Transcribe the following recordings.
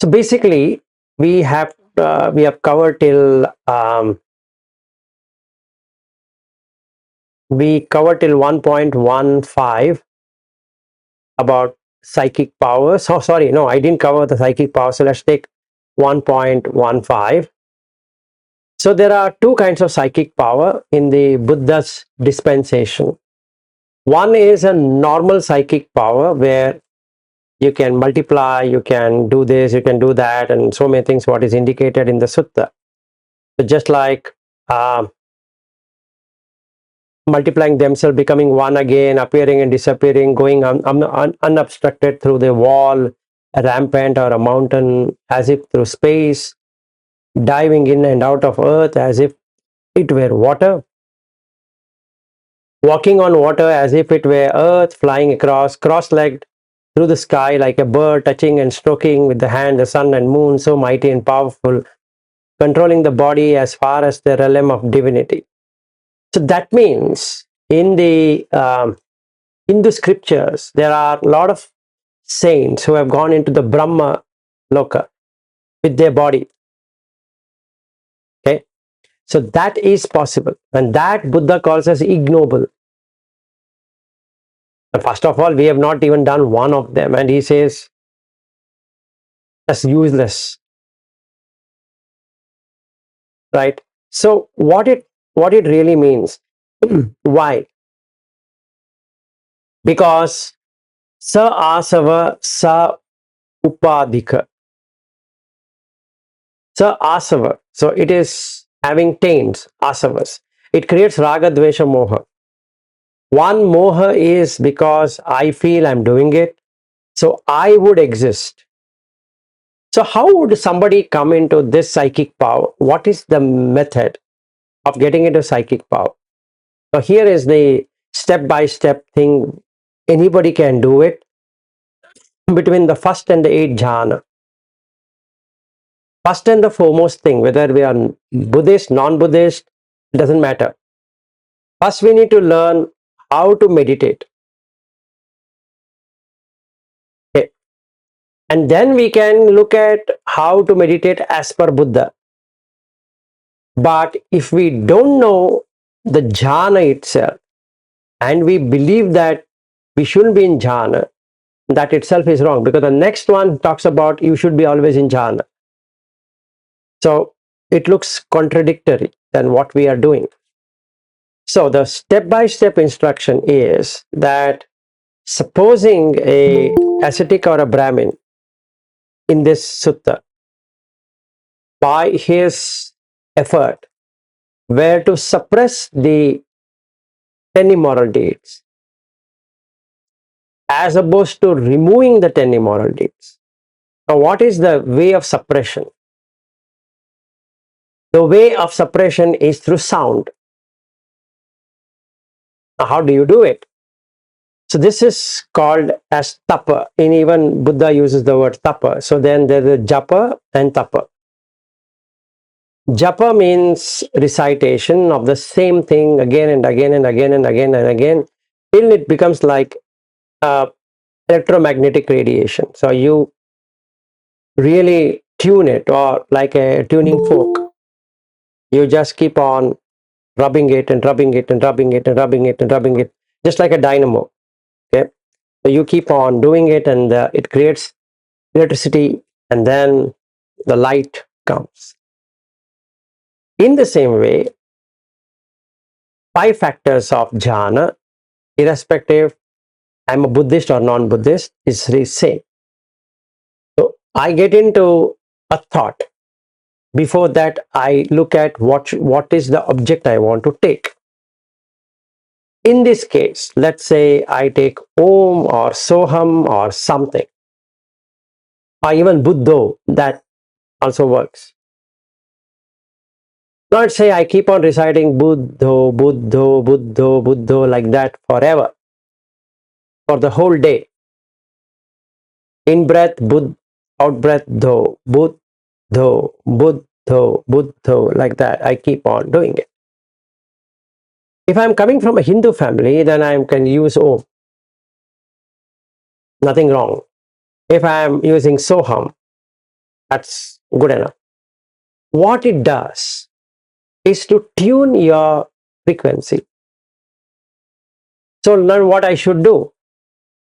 So basically, we have covered till we covered till 1.15 about psychic power. So sorry, no, I didn't cover the psychic power. So let's take 1.15. So there are two kinds of psychic power in the Buddha's dispensation. One is a normal psychic power where you can multiply, you can do this, you can do that, and so many things what is indicated in the sutta. So just like multiplying themselves, becoming one again, appearing and disappearing, going unobstructed through the wall, a rampant or a mountain as if through space, diving in and out of earth as if it were water, walking on water as if it were earth, flying across, cross-legged through the sky like a bird, touching and stroking with the hand the sun and moon, so mighty and powerful, controlling the body as far as the realm of divinity. So that means in the Hindu scriptures, there are a lot of saints who have gone into the Brahma Loka with their body. Okay, so that is possible, and that Buddha calls as ignoble. And first of all, we have not even done one of them, and he says that's useless, right? So what it really means? Why? Because sa asava sa upadhika. Sa asava, so it is having taints, asavas. It creates raga, dvesha, moha. One moha is because I feel I'm doing it, so I would exist. So how would somebody come into this psychic power? What is the method of getting into psychic power? So here is the step-by-step thing. Anybody can do it between the first and the eighth jhana. First and the foremost thing, whether we are Buddhist, non-Buddhist, doesn't matter. First, we need to learn how to meditate. Okay. And then we can look at how to meditate as per Buddha. But if we don't know the jhana itself, and we believe that we shouldn't be in jhana, that itself is wrong, because the next one talks about you should be always in jhana. So it looks contradictory than what we are doing. So the step-by-step instruction is that supposing a ascetic or a Brahmin in this sutta, by his effort, were to suppress the 10 immoral deeds, as opposed to removing the 10 immoral deeds. Now, what is the way of suppression? The way of suppression is through sound. Now, how do you do it? So this is called as tapa. In even Buddha uses the word tapa. So then there is japa and tapa. Japa means recitation of the same thing again and again and again and again and again till it becomes like electromagnetic radiation. So you really tune it, or like a tuning fork. You just keep on rubbing it and rubbing it and rubbing it and rubbing it and rubbing it, just like a dynamo. Okay, so you keep on doing it, and it creates electricity, and then the light comes. In the same way, 5 factors of jhana, irrespective I'm a Buddhist or non-Buddhist, is the same. So I get into a thought. Before that, I look at what is the object I want to take. In this case, let's say I take Om or Soham or something, or even Buddho, that also works. Let's say I keep on reciting Buddho, Buddho, Buddho, Buddho like that forever, for the whole day. In breath, Buddh, out breath, Do, Buddho, Buddho, Buddho, like that. I keep on doing it. If I'm coming from a Hindu family, then I can use Om. Nothing wrong. If I'm using Soham, That's good enough. What it does is to tune your frequency. So learn what I should do.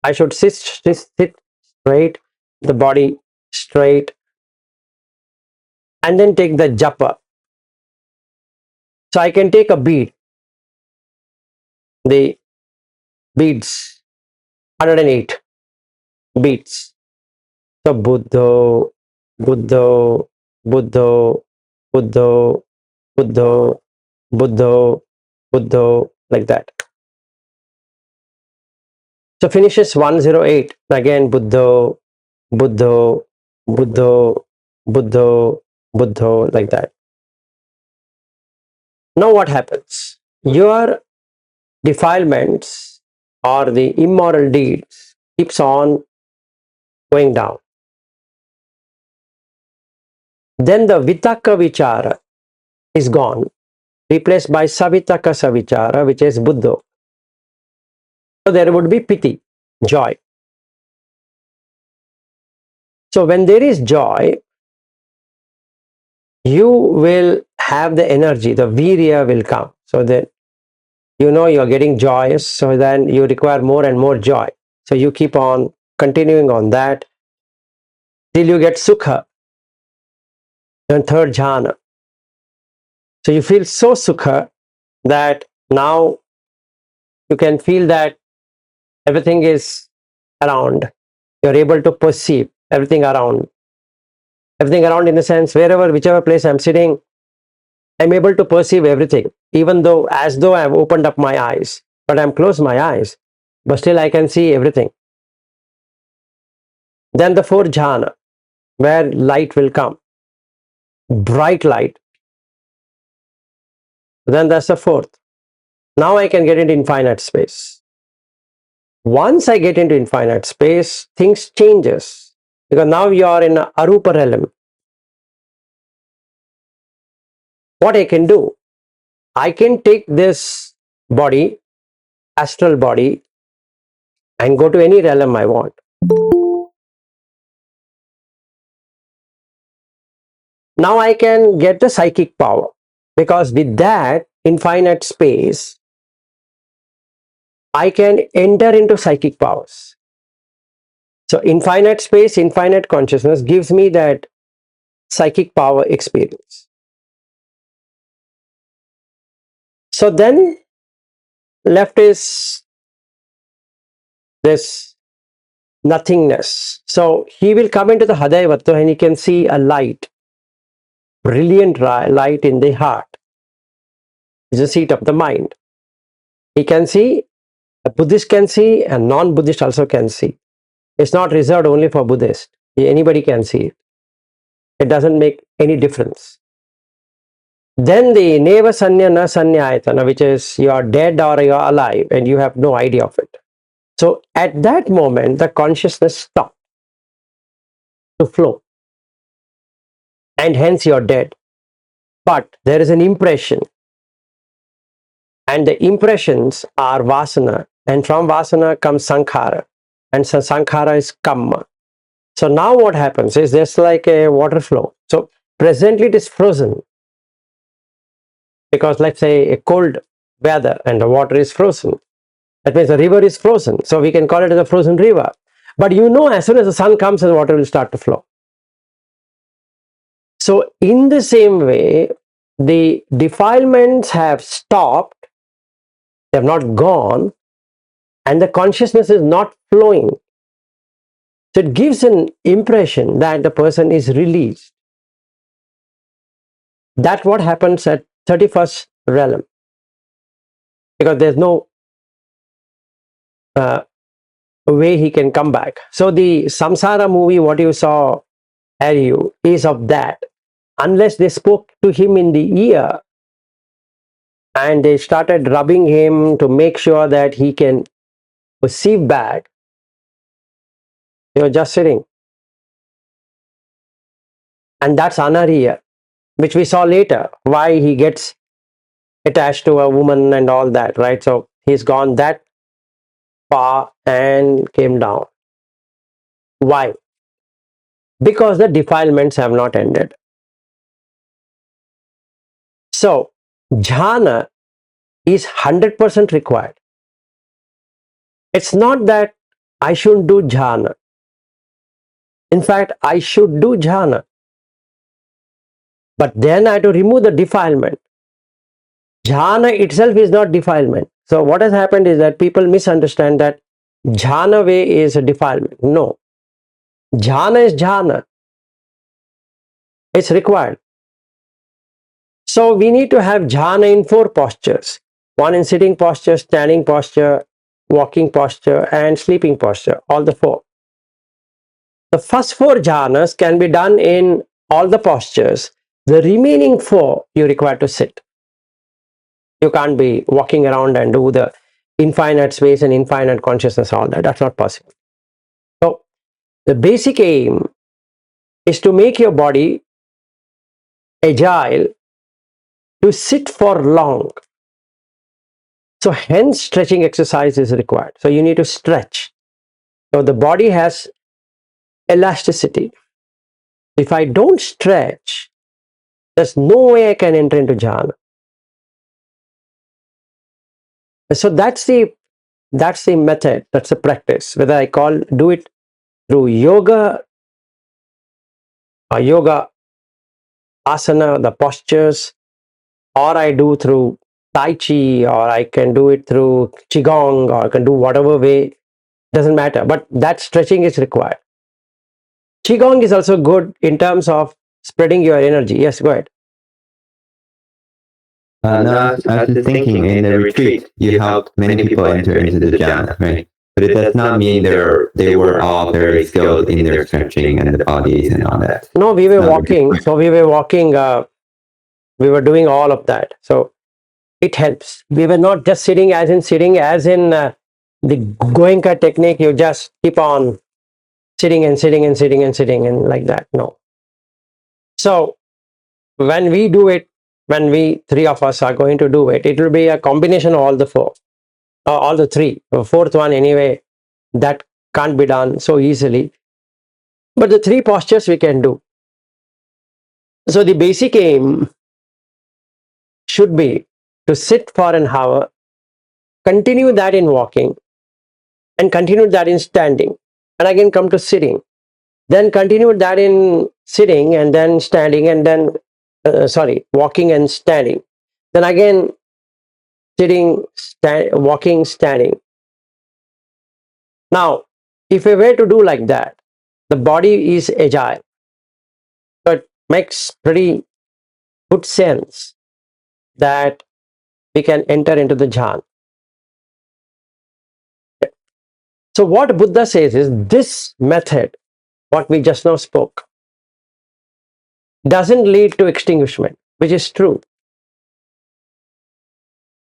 I should sit straight, the body straight, and then take the japa. So I can take a bead, the beads, 108 beads. So Buddho, Buddho, Buddho, Buddho, Buddho, Buddho, Buddho, like that. So finishes 108. Again, Buddho, Buddho, Buddho, Buddho, Buddho, like that. Now what happens? Your defilements or the immoral deeds keeps on going down. Then the Vitaka Vichara is gone, replaced by Savitaka Savichara, which is Buddha. So there would be piti, joy. So when there is joy, you will have the energy, the virya will come. So that you know you're getting joyous, so then you require more and more joy. So you keep on continuing on that till you get sukha, and third jhana. So you feel so sukha that now you can feel that everything is around. You're able to perceive everything around. Everything around in the sense, wherever, whichever place I'm sitting, I'm able to perceive everything, even though as though I've opened up my eyes, but I'm closed my eyes, but still I can see everything. Then the fourth jhana, where light will come, bright light. Then that's the fourth. Now I can get into infinite space. Once I get into infinite space, things changes because now you are in a arupa realm. What I can do? I can take this body, astral body, and go to any realm I want. Now I can get the psychic power because with that infinite space, I can enter into psychic powers. So infinite space, infinite consciousness gives me that psychic power experience. So then left is this nothingness. So he will come into the Hadayavatta and he can see a light, brilliant light in the heart. It's the seat of the mind. He can see, a Buddhist can see, and non-Buddhist also can see. It's not reserved only for Buddhists. Anybody can see it. It doesn't make any difference. Then the Neva Sanya Na Sanyayatana, which is you are dead or you are alive and you have no idea of it. So at that moment, the consciousness stops to flow. And hence you are dead. But there is an impression. And the impressions are vasana. And from vasana comes sankhara. And sankhara is kamma. So now what happens is there's like a water flow. So presently it is frozen. Because let's say a cold weather and the water is frozen. That means the river is frozen. So we can call it as a frozen river. But you know, as soon as the sun comes, the water will start to flow. So in the same way, the defilements have stopped, they have not gone, and the consciousness is not flowing. So it gives an impression that the person is released. That's what happens at 31st realm. Because there's no way he can come back. So the Samsara movie, what you saw, Ariya, is of that. Unless they spoke to him in the ear and they started rubbing him to make sure that he can perceive back, you're just sitting. And that's Anariya, which we saw later, why he gets attached to a woman and all that, right? So he's gone that far and came down. Why? because the defilements have not ended. So, jhana is 100% required. It's not that I shouldn't do jhana. In fact, I should do jhana. But then I have to remove the defilement. Jhana itself is not defilement. So, what has happened is that people misunderstand that jhana way is a defilement. No. Jhana is jhana. It's required. So, we need to have jhana in 4 postures. One in sitting posture, standing posture, walking posture, and sleeping posture. All the 4. The first 4 jhanas can be done in all the postures. The remaining 4 you require to sit. You can't be walking around and do the infinite space and infinite consciousness, all that. That's not possible. So, the basic aim is to make your body agile to sit for long. So, hence, stretching exercise is required. So, you need to stretch. So, the body has elasticity. If I don't stretch, there's no way I can enter into jhana. So that's the method, that's the practice. Whether I do it through yoga or yoga asana, the postures, or I do through tai chi, or I can do it through qigong, or I can do whatever way, doesn't matter. But that stretching is required. Qigong is also good in terms of spreading your energy. Yes, go ahead. No, I was just thinking, in the retreat, you helped many people enter into the jhana, right? But it does not mean they were all very skilled in their stretching and the bodies and all that. No, we were walking. So we were walking. We were doing all of that. So it helps. We were not just sitting as in the Goenka technique. You just keep on sitting and sitting and sitting and sitting and like that. No. So when we do it, when we 3 of us are going to do it, it will be a combination of all the 4, all the 3. The 4th one anyway, that can't be done so easily. But the 3 postures we can do. So the basic aim should be to sit for an hour, continue that in walking, and continue that in standing, and again come to sitting, then continue that in sitting, and then standing, and then walking and standing, then again sitting, walking, standing. Now, if we were to do like that, the body is agile. So it makes pretty good sense that we can enter into the jhana. So what Buddha says is this method, what we just now spoke, doesn't lead to extinguishment, which is true.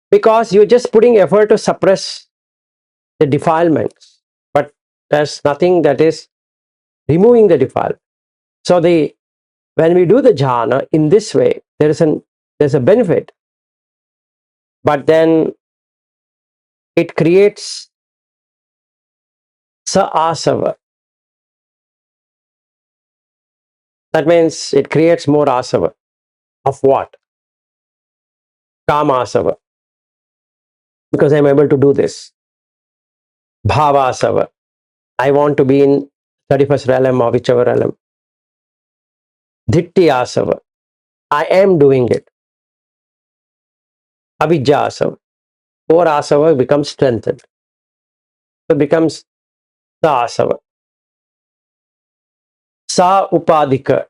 Because you're just putting effort to suppress the defilements, but there's nothing that is removing the defilement. So when we do the jhana in this way, there's a benefit, but then it creates sa-asava. That means it creates more asava. Of what? Kama-asava. Because I'm able to do this. Bhava-asava. I want to be in 31st realm or whichever realm. Dhitti-asava. I am doing it. Avijja-asava. 4 asava becomes strengthened. So it becomes sa-asava. Sa-upadika.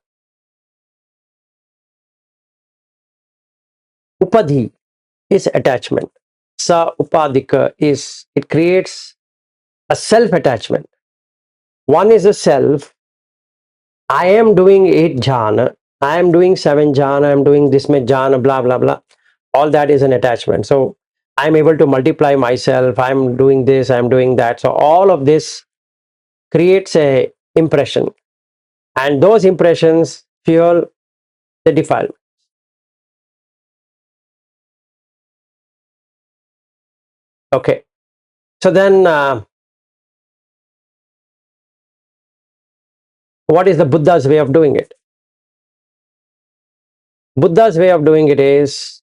Upadhi is attachment. Sa-upadika is, it creates a self-attachment. One is a self. I am doing 8 jhana. I am doing 7 jhana. I am doing this much jhana, blah, blah, blah. All that is an attachment. So I'm able to multiply myself. I'm doing this. I'm doing that. So all of this creates a impression. And those impressions fuel the defilement. Okay. So then What is the Buddha's way of doing it? Buddha's way of doing it is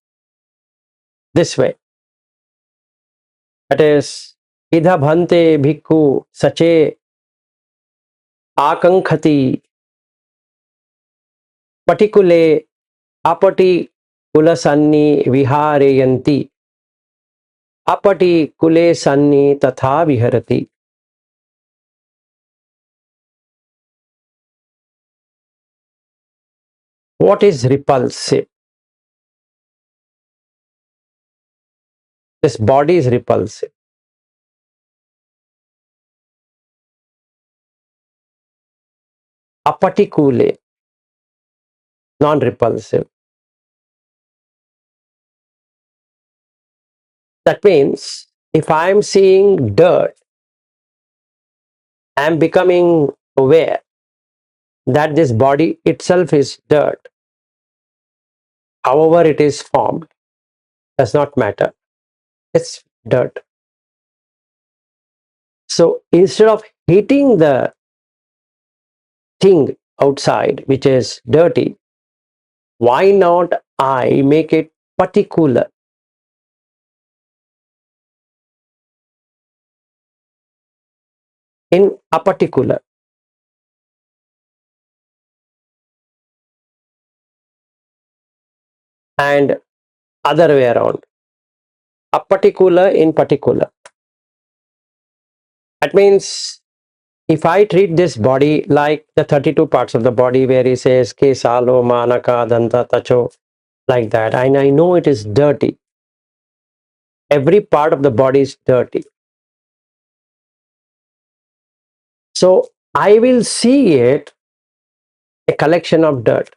this way. That is, idha bhante bhikkhu sache akankhati patikule apati kulasanni vihareyanti apati kule sanni tatha viharati. What is repulsive? This body is repulsive. Apatikule, non-repulsive. That means if I am seeing dirt, I am becoming aware that this body itself is dirt. However it is formed, does not matter. It's dirt. So instead of hating the thing outside, which is dirty, why not I make it particular? In a particular. And other way around. A particular in particular. That means if I treat this body like the 32 parts of the body where he says Kesalo, Manaka, Danta, Tacho, like that, and I know it is dirty. Every part of the body is dirty. So I will see it a collection of dirt.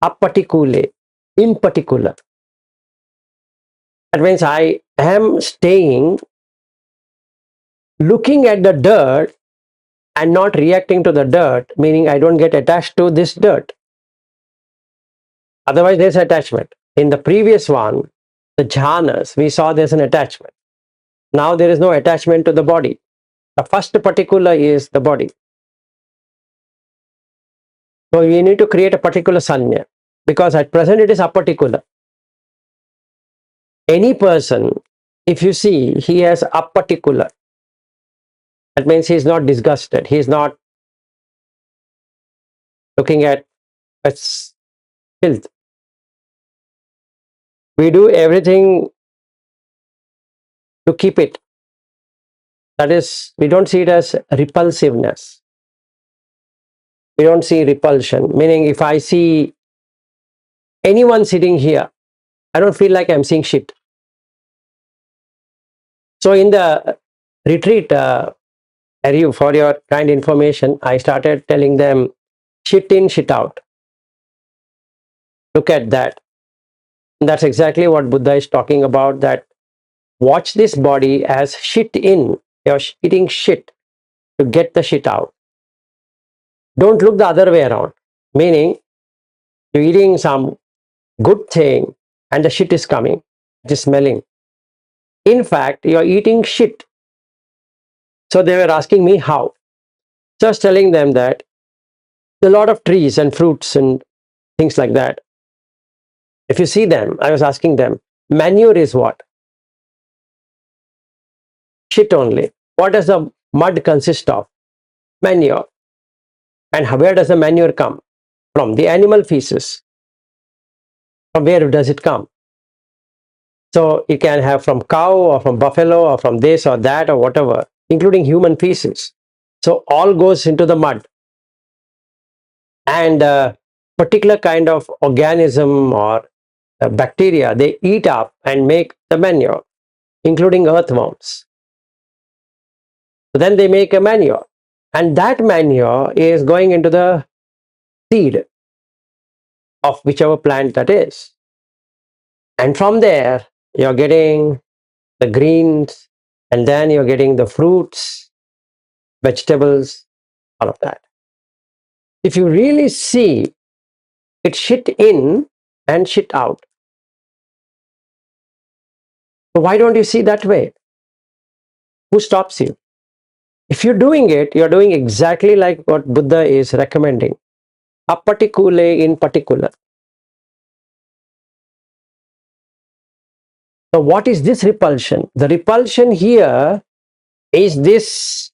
A particular, in particular. That means I am staying looking at the dirt and not reacting to the dirt, meaning I don't get attached to this dirt. Otherwise, there's attachment. In the previous one, the jhanas, we saw there's an attachment. Now there is no attachment to the body. The first particular is the body. So we need to create a particular sanya because at present it is a particular. Any person, if you see, he has a particular. That means he is not disgusted. He is not looking at its filth. We do everything to keep it. That is, we don't see it as repulsiveness. We don't see repulsion. Meaning, if I see anyone sitting here, I don't feel like I'm seeing shit. So in the retreat, Ariya, for your kind information, I started telling them shit in, shit out. Look at that. And that's exactly what Buddha is talking about, that watch this body as shit in. You're eating shit to get the shit out. Don't look the other way around. Meaning, you're eating some good thing and the shit is coming, it is smelling. In fact, you're eating shit. So they were asking me how. So I was telling them that a lot of trees and fruits and things like that. If you see them, I was asking them, manure is what? Shit only. What does the mud consist of? Manure. And where does the manure come? From the animal feces. From where does it come? So you can have from cow or from buffalo or from this or that or whatever, including human feces. So all goes into the mud. And a particular kind of organism or bacteria, they eat up and make the manure, including earthworms. So then they make a manure. And that manure is going into the seed of whichever plant that is. And from there, you're getting the greens, and then you're getting the fruits, vegetables, all of that. If you really see, it's shit in and shit out. So why don't you see that way? Who stops you? If you're doing it, you're doing exactly like what Buddha is recommending. Apatikule in particular. So what is this repulsion? The repulsion here is this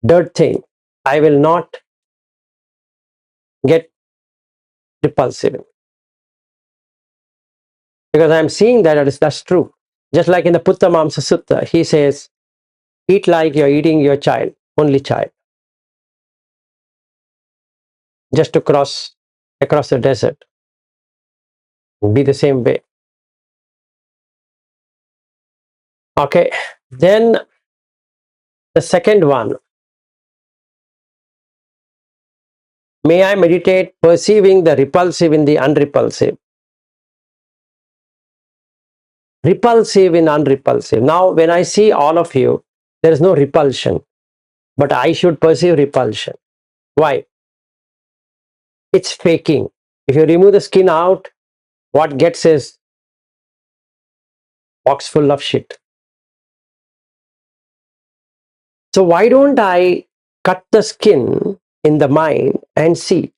dirt thing. I will not get repulsive because I'm seeing that's true. Just like in the Puttamamsa Sutta, he says, eat like you're eating your child, only child, just to cross across the desert. Be the same way. Okay, then the second one, may I meditate perceiving the repulsive in the unrepulsive. Repulsive in unrepulsive. Now, when I see all of you, there is no repulsion, but I should perceive repulsion. Why? It's faking. If you remove the skin out, what gets is box full of shit. So why don't I cut the skin in the mind and see?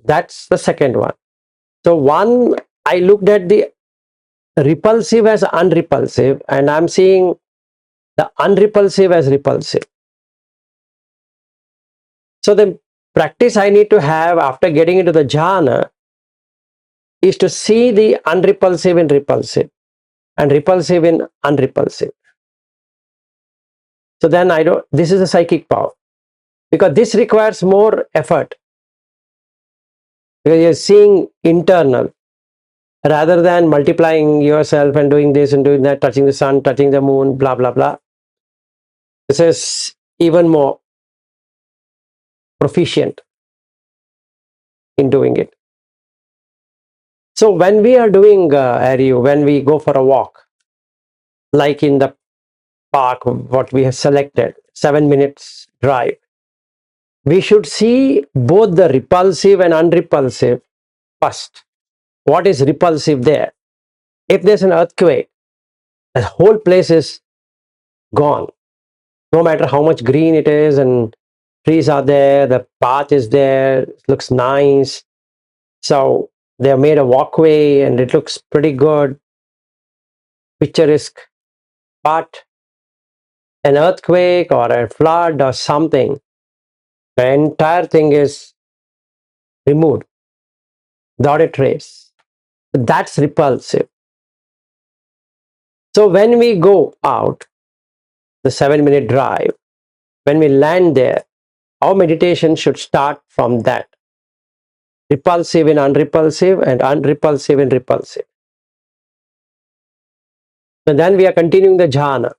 That's the second one. So one, I looked at the repulsive as unrepulsive, and I'm seeing the unrepulsive as repulsive. So the practice I need to have after getting into the jhana is to see the unrepulsive in repulsive and repulsive in unrepulsive. So then this is a psychic power, because this requires more effort, because you're seeing internal rather than multiplying yourself and doing this and doing that, touching the sun, touching the moon, blah, blah, blah. This is even more proficient in doing it. So when we are doing Ariya, when we go for a walk, like in the park, what we have selected, 7 minutes drive, we should see both the repulsive and unrepulsive first. What is repulsive there? If there's an earthquake, the whole place is gone. No matter how much green it is and trees are there, the path is there, it looks nice. So they have made a walkway and it looks pretty good, picturesque. But an earthquake or a flood or something, the entire thing is removed without a trace. That's repulsive. So when we go out, the 7-minute drive, when we land there, our meditation should start from that. Repulsive in unrepulsive and unrepulsive in repulsive. And then we are continuing the jhana.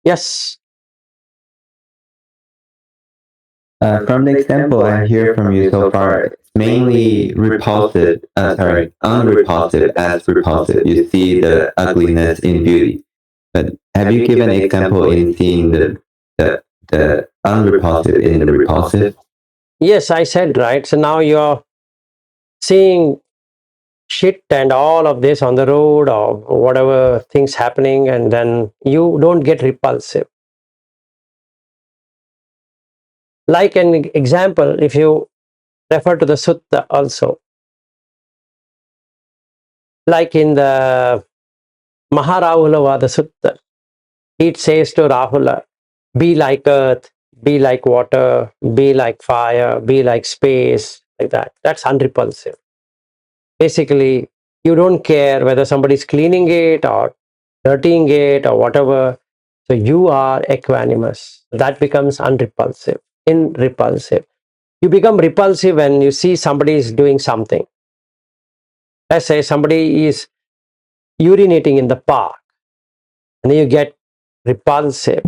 Yes. From the example I hear from you so far, it's mainly unrepulsive as repulsive. You see the ugliness in beauty. But have you given an example in seeing the unrepulsive in the repulsive? Yes, I said, right? So now you're seeing shit and all of this on the road or whatever things happening, and then you don't get repulsive. Like an example, if you refer to the sutta also, like in the Maharahula Sutta, it says to Rahula, be like earth, be like water, be like fire, be like space, like that. That's unrepulsive. Basically, you don't care whether somebody's cleaning it or dirtying it or whatever. So you are equanimous. That becomes unrepulsive, repulsive. You become repulsive when you see somebody is doing something. Let's say somebody is urinating in the park, and then you get repulsive.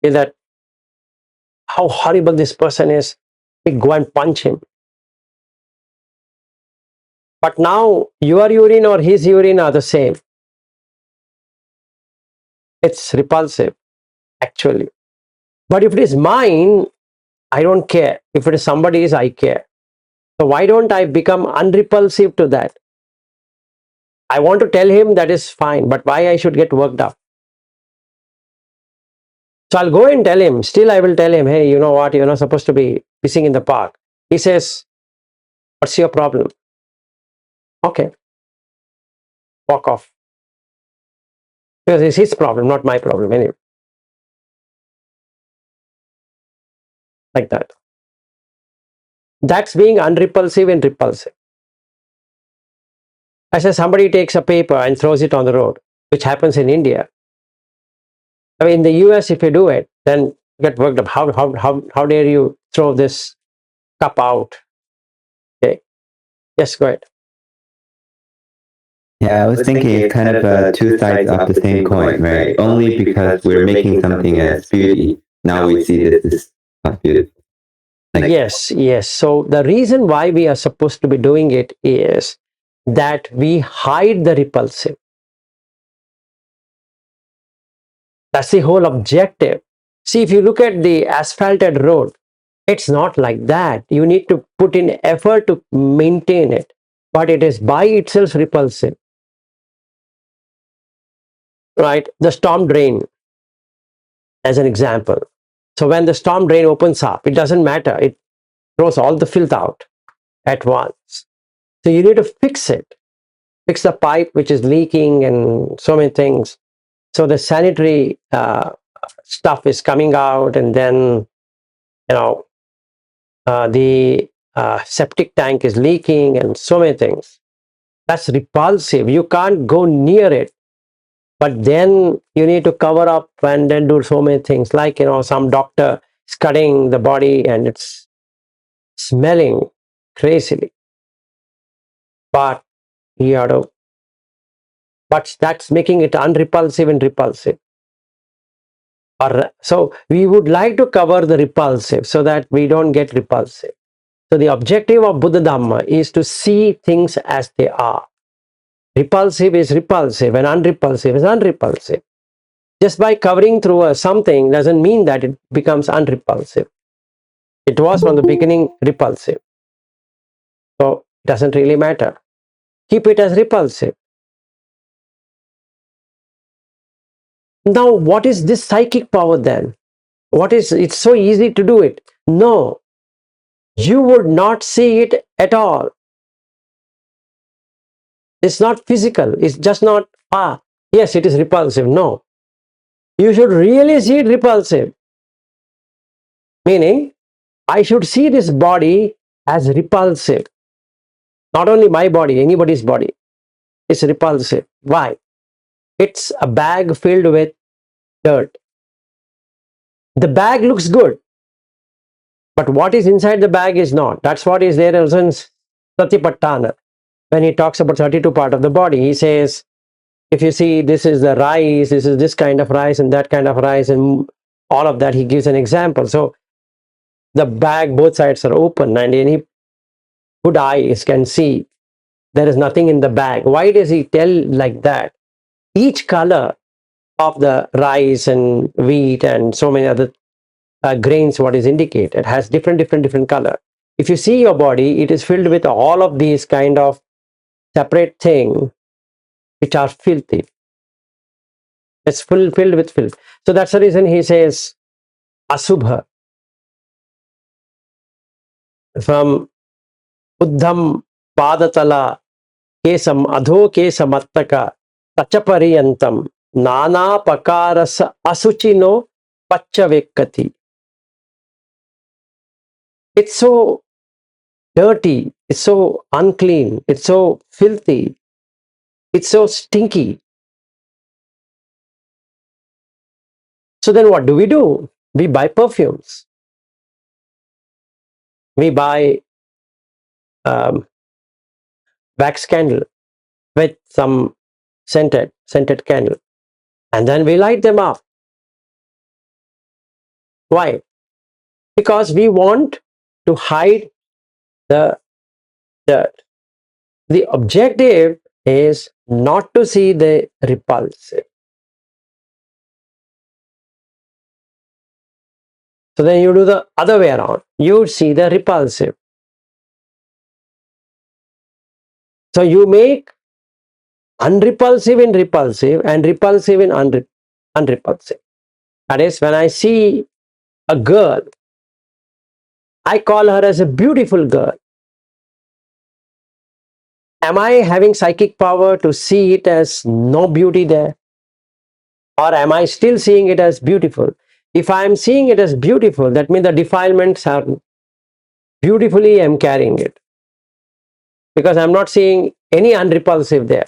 Is that how horrible this person is? Go and punch him. But now your urine or his urine are the same. It's repulsive, actually. But if it is mine, I don't care. If it is somebody's, I care. So why don't I become unrepulsive to that? I want to tell him that is fine, but why I should get worked up? So I'll go and tell him. Still, I will tell him, hey, you know what? You're not supposed to be pissing in the park. He says, what's your problem? Okay, walk off. Because it's his problem, not my problem anyway. Like that. That's being unrepulsive and repulsive. I say somebody takes a paper and throws it on the road, which happens in India. I mean, in the US, if you do it, then you get worked up. How dare you throw this cup out? Okay. Yes, go ahead. Yeah, I was thinking it's kind of two sides of the same coin, right? Only because we're making something as beauty, now we see this is not beautiful. Like, Yes, yes. So the reason why we are supposed to be doing it is that we hide the repulsive. That's the whole objective. See, if you look at the asphalted road, it's not like that. You need to put in effort to maintain it, but it is by itself repulsive. Right? The storm drain, as an example. So when the storm drain opens up, it doesn't matter. It throws all the filth out at once. So you need to fix it. Fix the pipe which is leaking and so many things. So the sanitary stuff is coming out, and then the septic tank is leaking, and so many things. That's repulsive. You can't go near it. But then you need to cover up and then do so many things, like some doctor is cutting the body and it's smelling crazily. But you have to, but that's making it unrepulsive and repulsive. So we would like to cover the repulsive so that we don't get repulsive. So the objective of Buddha Dhamma is to see things as they are. Repulsive is repulsive and unrepulsive is unrepulsive. Just by covering through something doesn't mean that it becomes unrepulsive. It was from the beginning repulsive. So it doesn't really matter. Keep it as repulsive. Now, what is this psychic power then? It's so easy to do it. No, you would not see it at all. It's not physical. It's just not, yes, it is repulsive. No, you should really see it repulsive. Meaning, I should see this body as repulsive. Not only my body, anybody's body. It's repulsive. Why? It's a bag filled with dirt. The bag looks good, but what is inside the bag is not. That's what is there also in Satipatthana. When he talks about 32 part of the body, he says, if you see this is the rice, this is this kind of rice and that kind of rice and all of that, he gives an example. So the bag, both sides are open, and any good eyes can see there is nothing in the bag. Why does he tell like that? Each color of the rice and wheat and so many other grains, what is indicated, has different color. If you see your body, it is filled with all of these kind of separate things which are filthy. It's filled with filth. So that's the reason he says asubha. From uddham padatala kesam adho kesamattaka tachapariyantam nana pakarasa asuchino pachavekkati. It's so dirty, it's so unclean, it's so filthy, it's so stinky. So then what do? We buy perfumes. We buy wax candle with some scented candle, and then we light them up. Why? Because we want to hide the dirt. The objective is not to see the repulsive. So then you do the other way around. You see the repulsive. So you make unrepulsive in repulsive and repulsive in unrepulsive. That is, when I see a girl, I call her as a beautiful girl. Am I having psychic power to see it as no beauty there? Or am I still seeing it as beautiful? If I am seeing it as beautiful, that means the defilements are beautifully, I'm carrying it. Because I'm not seeing any unrepulsive there.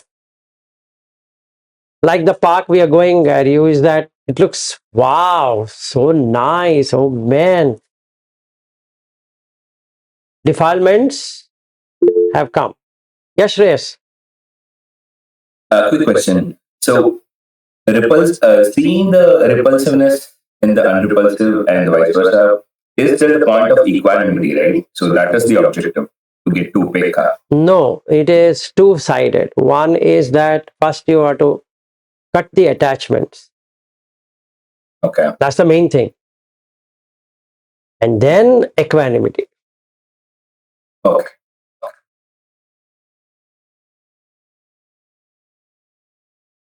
Like the park we are going, Ariya, is that it looks, wow, so nice. Oh man. Defilements have come. Yes, Shreyas. Quick question. So, seeing the repulsiveness in the unrepulsive and vice versa is still the point of equanimity, right? So that is the objective to get to Pekka. No, it is two-sided. One is that first you have to cut the attachments. Okay. That's the main thing. And then equanimity. Okay.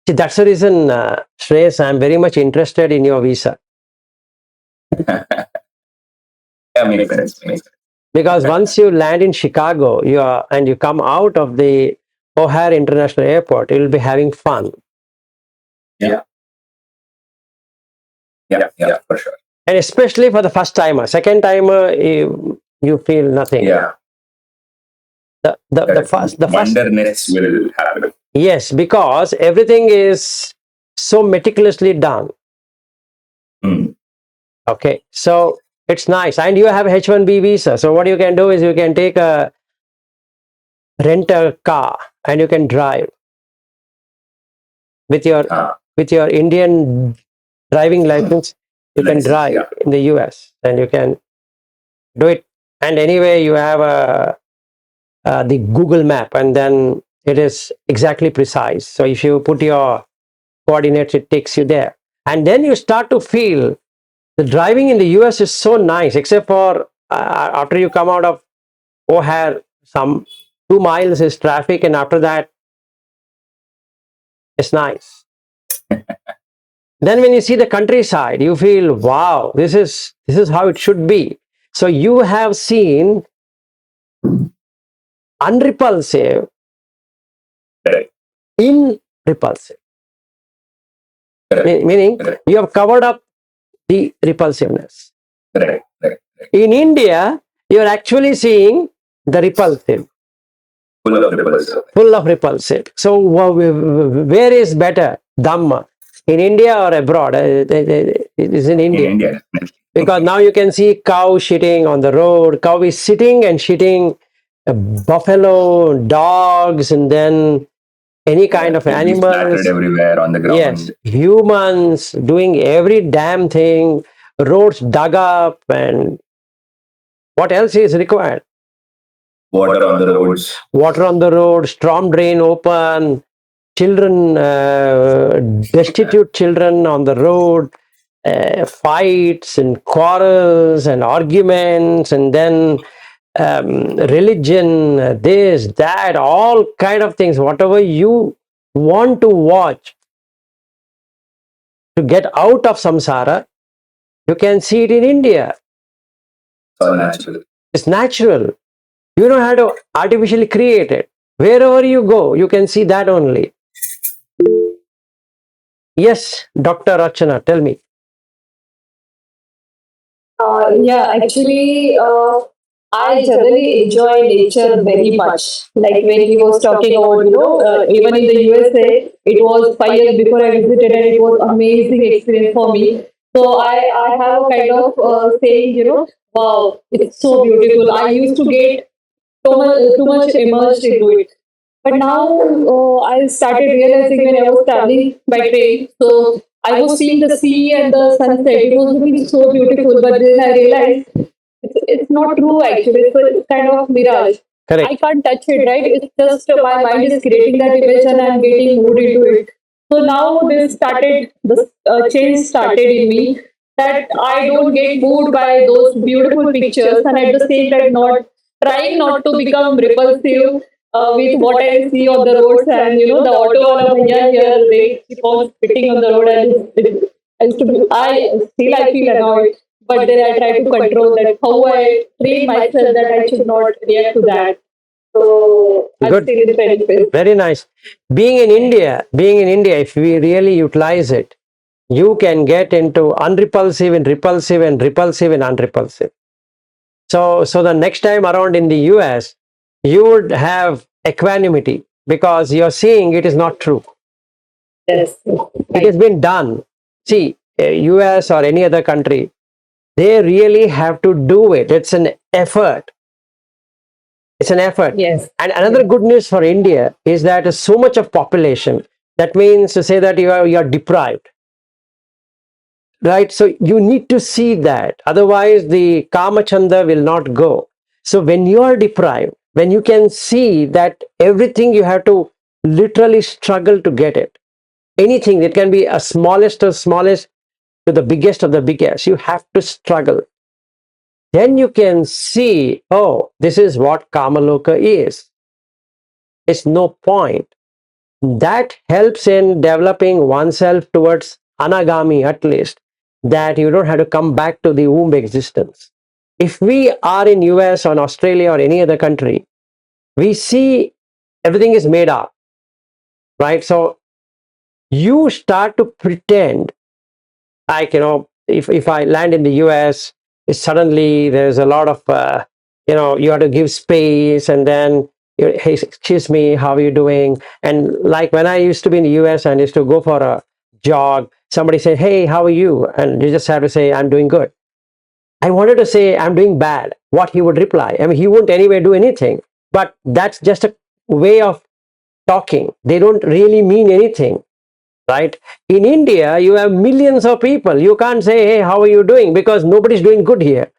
See, that's the reason, Shreyas, I'm very much interested in your visa. Yeah, makes sense. Makes sense. Because once you land in Chicago, and you come out of the O'Hare International Airport, you'll be having fun. Yeah, for sure. And especially for the first timer. Second timer, you feel nothing. Yeah. The first wonderness will happen. Yes, because everything is so meticulously done. Mm. Okay, so it's nice. And you have H1B visa. So what you can do is you can rent a car and you can drive with your Indian driving license. You can drive in the US and you can do it. And anyway, you have the Google map, and then it is exactly precise. So if you put your coordinates, it takes you there. And then you start to feel the driving in the US is so nice, except for after you come out of O'Hare, some 2 miles is traffic, and after that, it's nice. Then when you see the countryside, you feel, wow, this is how it should be. So you have seen unrepulsive in repulsive. Meaning you have covered up the repulsiveness. In India, you are actually seeing the repulsive. Full of repulsive. So where is better, Dhamma? In India or abroad? It is in India. In India. Because now you can see cow shitting on the road. Cow is sitting and shitting buffalo, dogs, and then any kind of animals. Scattered everywhere on the ground. Yes, humans doing every damn thing, roads dug up, and what else is required? Water on the roads. Water on the road, storm drain open, children, destitute children on the road, fights and quarrels and arguments, and then religion, this, that, all kind of things. Whatever you want to watch to get out of samsara, you can see it in India. It's all natural. It's natural. You don't have to artificially create it. Wherever you go, you can see that only. Yes, Dr. Rachana, tell me. Yeah, actually, I generally enjoy nature very much. Like when he was talking about, even in the USA, it was 5 years before I visited, and it was amazing experience for me. So I have a kind of saying, wow, it's so beautiful. I used to get too much immersed into it. But now I started realizing when I was traveling by train, so I was seeing the sea and the sunset. It was looking so beautiful, but then I realized it's not true actually. It's kind of mirage. Correct. I can't touch it, right? It's just my mind is creating that image and I'm getting moved into it. So now this change started in me that I don't get moved by those beautiful pictures and at the same time not trying not to become repulsive with what I see on the roads, and the auto wala bhaiya here, they keep on spitting on the road, and I used to be, I feel annoyed, but then I try to control that, how I train myself that I should not react to that. So I'm Good. still in training phase. Very nice. Being in India, if we really utilize it, you can get into unrepulsive and repulsive and repulsive and unrepulsive. So the next time around in the US, you would have equanimity because you're seeing it is not true. Yes. It has been done. See, US or any other country, they really have to do it. It's an effort. It's an effort. Yes. And another good news for India is that so much of population. That means to say that you are deprived, right? So you need to see that. Otherwise, the Kamachanda will not go. So when you are deprived, when you can see that everything you have to literally struggle to get it, anything, it can be a smallest of smallest to the biggest of the biggest, you have to struggle. Then you can see, oh, this is what Kamaloka is. It's no point. That helps in developing oneself towards anagami, at least, that you don't have to come back to the womb existence. If we are in US or Australia or any other country, we see everything is made up, right? So you start to pretend like, if I land in the US, suddenly there's a lot of you have to give space, and then hey, excuse me, how are you doing? And like when I used to be in the US and used to go for a jog, somebody said, hey, how are you? And you just have to say, I'm doing good. I wanted to say I'm doing bad. What he would reply, I mean, he wouldn't anyway do anything, but that's just a way of talking. They don't really mean anything, right? In India, you have millions of people. You can't say, hey, how are you doing? Because nobody's doing good here.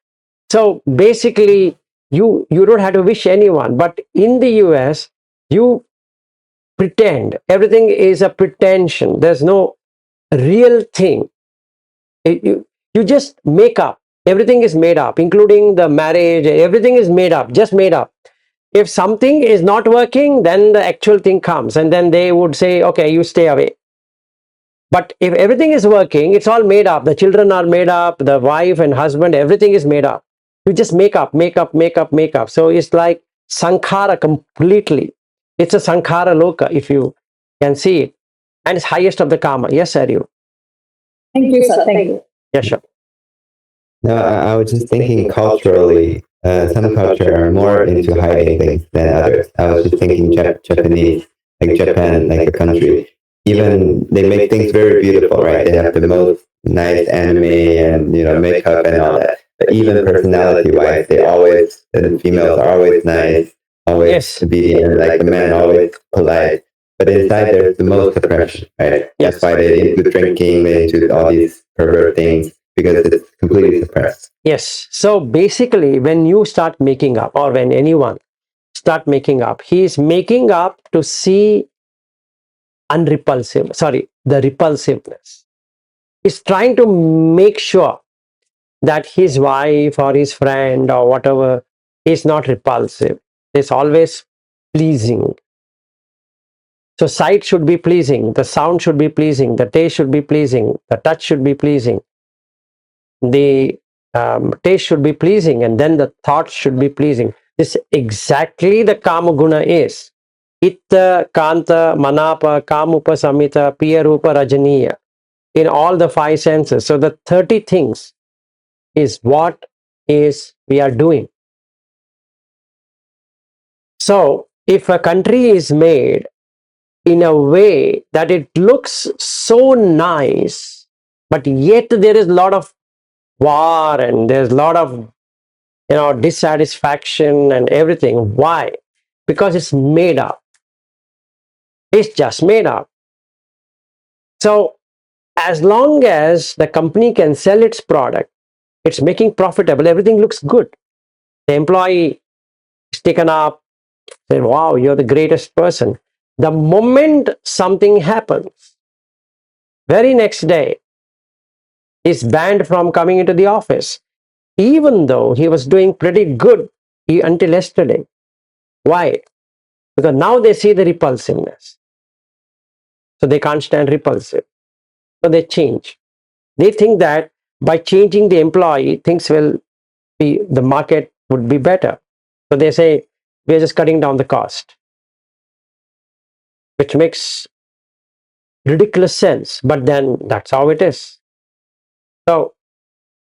So basically, you don't have to wish anyone. But in the US, you pretend. Everything is a pretension. There's no real thing. You just make up. Everything is made up, including the marriage. Everything is made up, just made up. If something is not working, then the actual thing comes, and then they would say, okay, you stay away. But if everything is working, it's all made up. The children are made up, the wife and husband, everything is made up. You just make up, make up, make up, make up. So it's like sankhara completely. It's a sankhara loka, if you can see it. And it's highest of the karma. Yes, Ariya. Thank you, sir. Thank you. Yes, sure. No, I was just thinking culturally, some culture are more into hiding things than others. I was just thinking Japanese, like Japan, like a country. Even they make things very beautiful, right? They have the most nice anime and makeup and all that. But even personality-wise, the females are always nice, always Yes. obedient, like the men always polite. But inside there's the most suppression, right? Yes. That's why they're into drinking, they're into all these pervert things, because it's completely suppressed. Yes. So basically, when you start making up, or when anyone start making up, he is making up to see the repulsiveness. He's trying to make sure that his wife or his friend or whatever is not repulsive. It's always pleasing. So sight should be pleasing, the sound should be pleasing, the taste should be pleasing, the touch should be pleasing, the taste should be pleasing, and then the thought should be pleasing. This exactly the kama guna is. Itta, kanta, manapa, kamupa, samita, piyarupa, rajaniya, in all the five senses. So the 30 things is what is we are doing. So if a country is made in a way that it looks so nice, but yet there is a lot of war and there's a lot of dissatisfaction and everything. Why? Because it's made up. It's just made up. So as long as the company can sell its product, it's making profitable, everything looks good. The employee is taken up, say, wow, you're the greatest person. The moment something happens, very next day, he's banned from coming into the office, even though he was doing pretty good until yesterday. Why? because now they see the repulsiveness. So they can't stand repulsive. So they change. They think that by changing the employee, things will be, the market would be better. So they say, we're just cutting down the cost, which makes ridiculous sense. But then that's how it is. So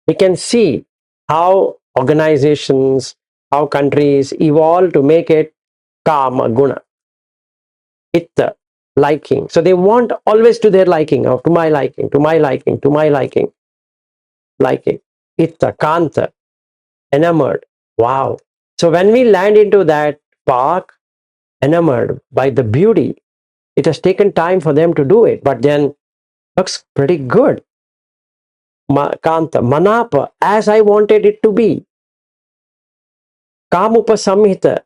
we can see how organizations, how countries evolve to make it kama guna, itta, liking. So they want always to their liking, or to my liking, to my liking, to my liking, liking, itta, kanta, enamored. Wow. So when we land into that park, enamored by the beauty, it has taken time for them to do it, but then looks pretty good. Kanta, manapa, as I wanted it to be. Kamupa samhita.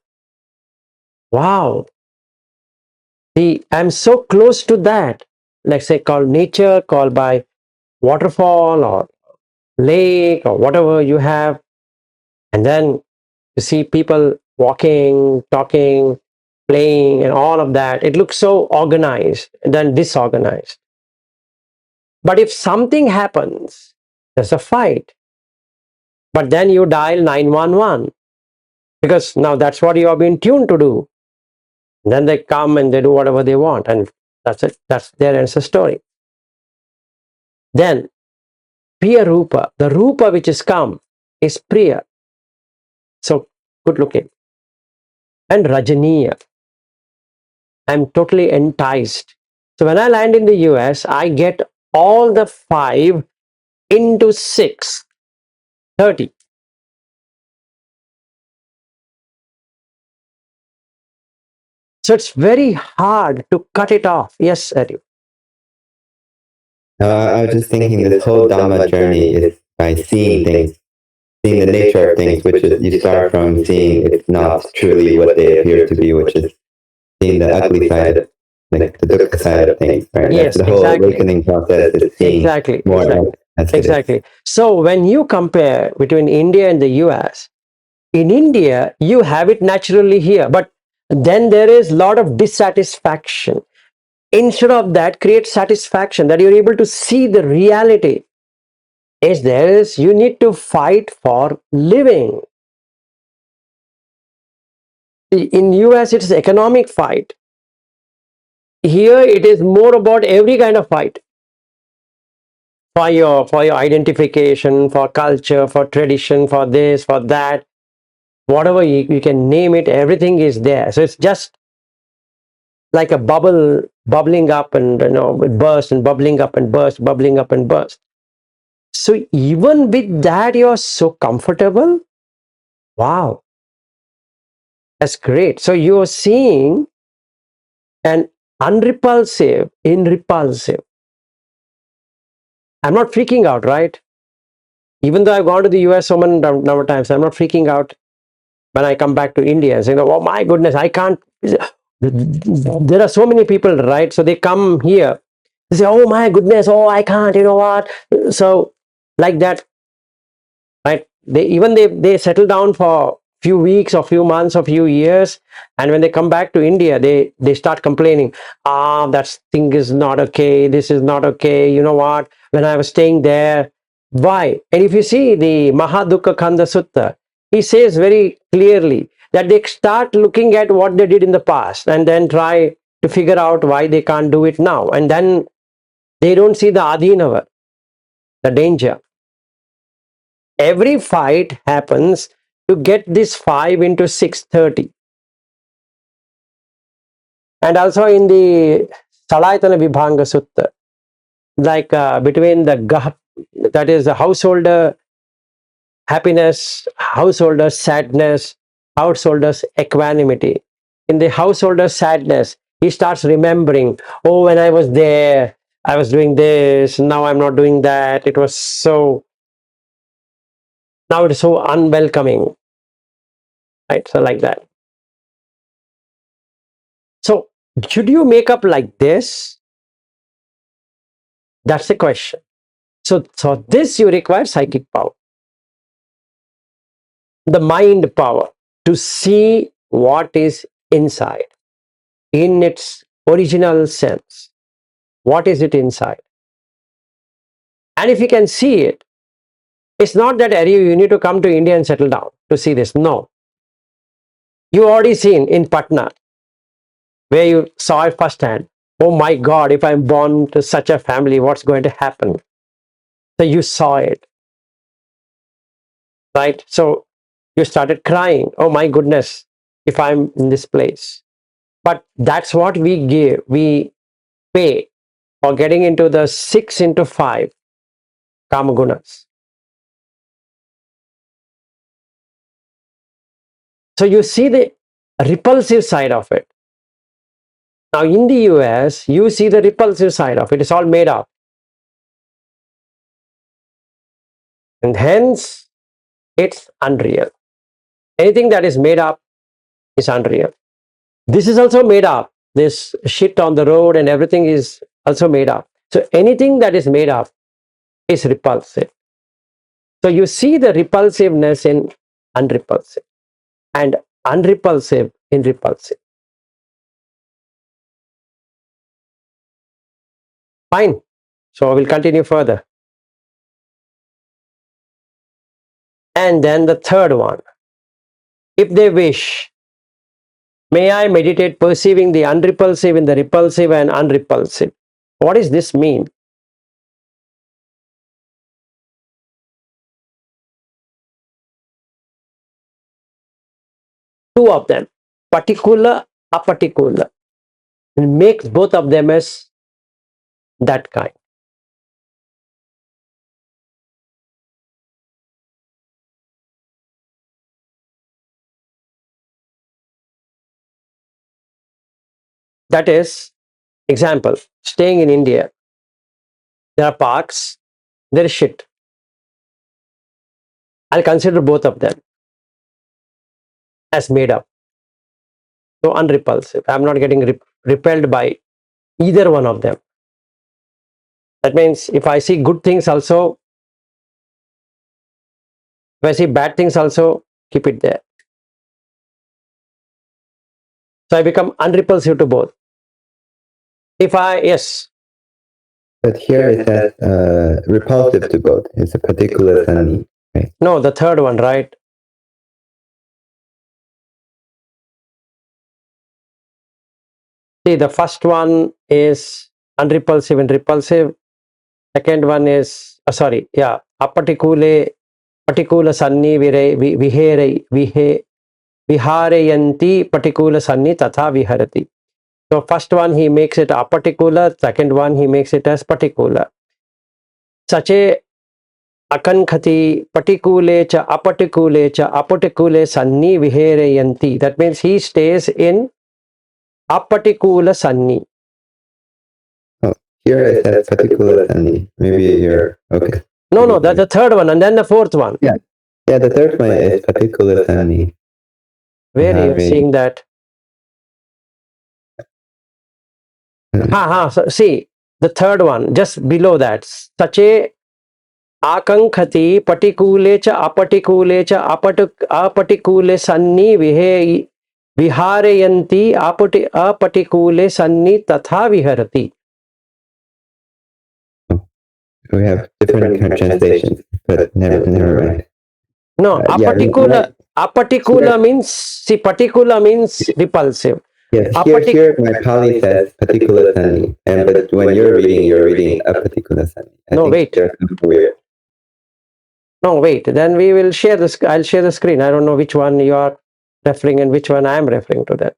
Wow. See, I'm so close to that. Let's say called nature, called by waterfall or lake or whatever you have. And then you see people walking, talking, playing, and all of that. It looks so organized and then disorganized. But if something happens, there's a fight. But then you dial 911 because now that's what you have been tuned to do. And then they come and they do whatever they want, and that's it. That's their answer story. Then Priya Rupa, the Rupa which is come, is Priya. So good looking. And Rajaniya, I'm totally enticed. So when I land in the US, I get all the 5 into 6, 30. So it's very hard to cut it off. Yes, Ariya. I was just thinking this whole Dhamma journey is by seeing things, seeing the nature of things, which is you start from seeing it's not truly what they appear to be, which is seeing the ugly side, like the dukkha side of things, right? Yes, That's the whole exactly. awakening process is seeing Exactly. more Exactly. as it is. Exactly. So when you compare between India and the US, in India, you have it naturally here, but then there is a lot of dissatisfaction. Instead of that, create satisfaction that you're able to see the reality. Is there is, you need to fight for living. In US, it's economic fight. Here, it is more about every kind of fight. For your identification, for culture, for tradition, for this, for that, whatever you can name it, everything is there. So it's just like a bubble bubbling up, and it bursts and bubbling up and burst, bubbling up and burst. So even with that, you're so comfortable. Wow, that's great. So you're seeing an unrepulsive in repulsive. I'm not freaking out, right? Even though I've gone to the US so many number of times, I'm not freaking out when I come back to India and saying, oh my goodness, I can't. There are so many people, right? So they come here, they say, oh my goodness, oh, I can't, you know what? So like that, right? They settle down for few weeks or few months or few years, and when they come back to India, they start complaining, that thing is not okay, this is not okay, you know what, when I was staying there. Why? And if you see the Mahadukka Kanda Sutta, he says very clearly that they start looking at what they did in the past and then try to figure out why they can't do it now, and then they don't see the adhinava, the danger. Every fight happens to get this 5 into 630. And also in the Salayatana Vibhanga Sutta, like between the that is the householder happiness, householder sadness, householder's equanimity. In the householder sadness, he starts remembering, oh, when I was there, I was doing this, now I'm not doing that. It was so, now it is so unwelcoming. Right? So like that. So should you make up like this? That's the question. So this you require psychic power, the mind power to see what is inside. in its original sense. What is it inside? And if you can see it, it's not that Ariya, you need to come to India and settle down to see this. No. You already seen in Patna, where you saw it firsthand. Oh my God, if I'm born to such a family, what's going to happen? So you saw it, right? So you started crying. Oh my goodness, if I'm in this place. But that's what we give, we pay for getting into the 6 into 5 kamagunas. So you see the repulsive side of it. Now in the US, you see the repulsive side of it. It's all made up. And hence, it's unreal. Anything that is made up is unreal. This is also made up. This shit on the road and everything is also made up. So anything that is made up is repulsive. So you see the repulsiveness in unrepulsive and unrepulsive in repulsive. Fine. So we'll continue further. And then the third one. If they wish, may I meditate perceiving the unrepulsive in the repulsive and unrepulsive. What does this mean? Two of them, particular, aparticular, and makes both of them as that kind. That is, example, staying in India, there are parks, there is shit. I'll consider both of them as made up. So unrepulsive. I'm not getting repelled by either one of them. That means if I see good things also, if I see bad things also, keep it there. So I become unrepulsive to both. If I, yes. But here it says repulsive to both. It's a particular sunny. Right? No, the third one, right? See, the first one is unrepulsive and repulsive. Second one is, apatikule, patikula sanni viharayanti patikula sanni tatha viharati. So first one he makes it aparticular, second one he makes it as particular. Sache akankhati patikule cha apatikule sanni viharayanti. That means he stays in apatikula sanni. Oh, here it says particular sunny. Maybe here. Okay. No, that's the third one, and then the fourth one. Yeah, the third one is particular sunny. Where are you seeing that? So see, the third one, just below that. Sache akankhati patikule cha apatikule sanni viharayanti apatikule sanni tatha viharati. We have different translations, but never mind. No, aparticular means, see, particular means repulsive. Yes, here my Pali says particular sunny, but when you're reading a particular sunny. No, wait. Weird. No, wait. Then we will share this. I'll share the screen. I don't know which one you are referring and which one I am referring to. That.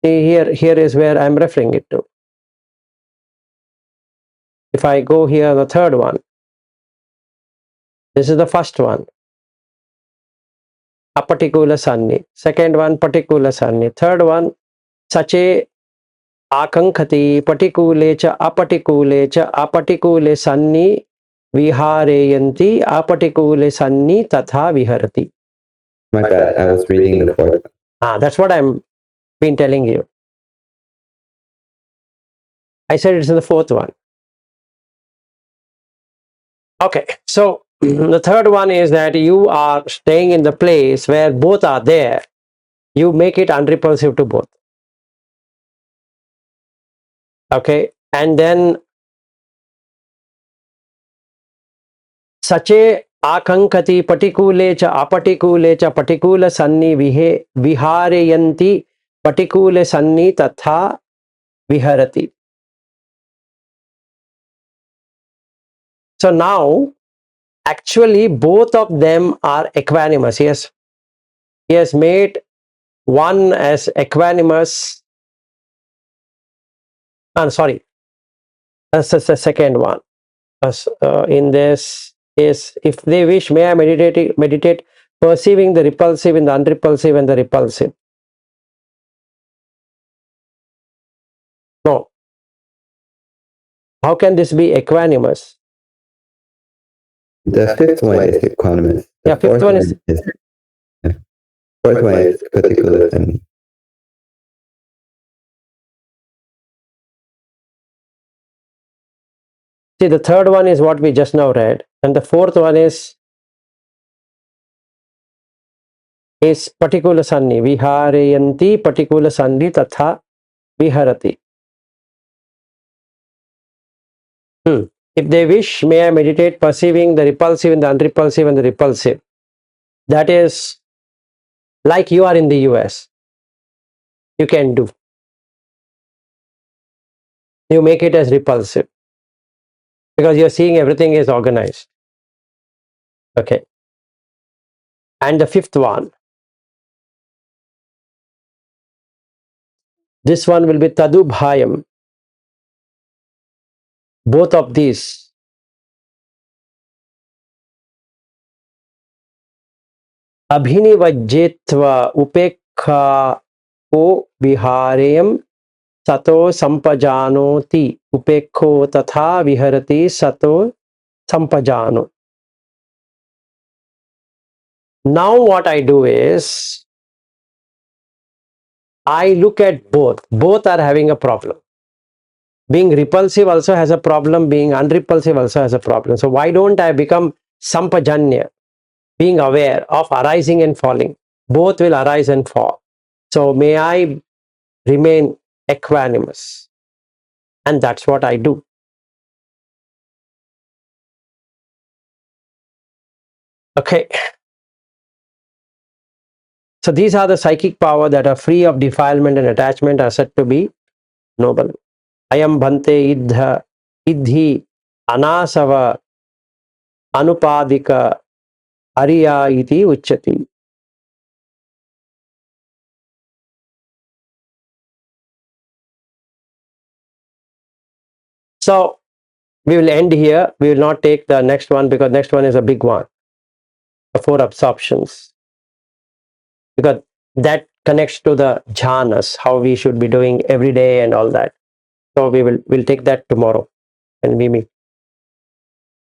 See, here is where I'm referring it to. If I go here, the third one. This is the first one. A particular sunny. Second one, particular sunny. Third one, sache akankhati patikule cha apatikule sanni vihareyanti apatikule sanni tatha viharati. My bad, I was reading the fourth one. That's what I'm been telling you. I said it's in the fourth one. Okay, so the third one is that you are staying in the place where both are there. you make it unrepulsive to both. Okay, and then sache akankati patikule cha apatikule cha patikula sanni vihareyanti patikule sanni tatha viharati. So now actually both of them are equanimous. Yes, he has made one as equanimous. I'm sorry, that's the second one. In this is, if they wish, may I meditate perceiving the repulsive in the unrepulsive and the repulsive. No. How can this be equanimous? The fifth one is equanimous. The Yeah, fifth one is fourth one is particular and see, the third one is what we just now read, and the fourth one is particular sanni viharayanti particular sanni tatha viharati. If they wish, may I meditate perceiving the repulsive in the unrepulsive and the repulsive. That is like you are in the US. You can do. You make it as repulsive because you're seeing everything is organized. Okay. And the fifth one, this one will be tadubhayam. Both of these. Abhinivajjetva upekha ko viharayam sato sampajanoti upekho tatha viharati sato sampajano. Now what I do is, I look at both. Both are having a problem. Being repulsive also has a problem. Being unrepulsive also has a problem. So why don't I become sampajanya? Being aware of arising and falling. Both will arise and fall. So may I remain equanimous. And that's what I do. Okay. So these are the psychic power that are free of defilement and attachment, are said to be noble. Ayam bhante idhi anasava anupadika Ariya iti uchati. So we will end here. We will not take the next one because next one is a big one. The 4 absorptions. Because that connects to the jhanas, how we should be doing every day and all that. So we'll take that tomorrow and we meet.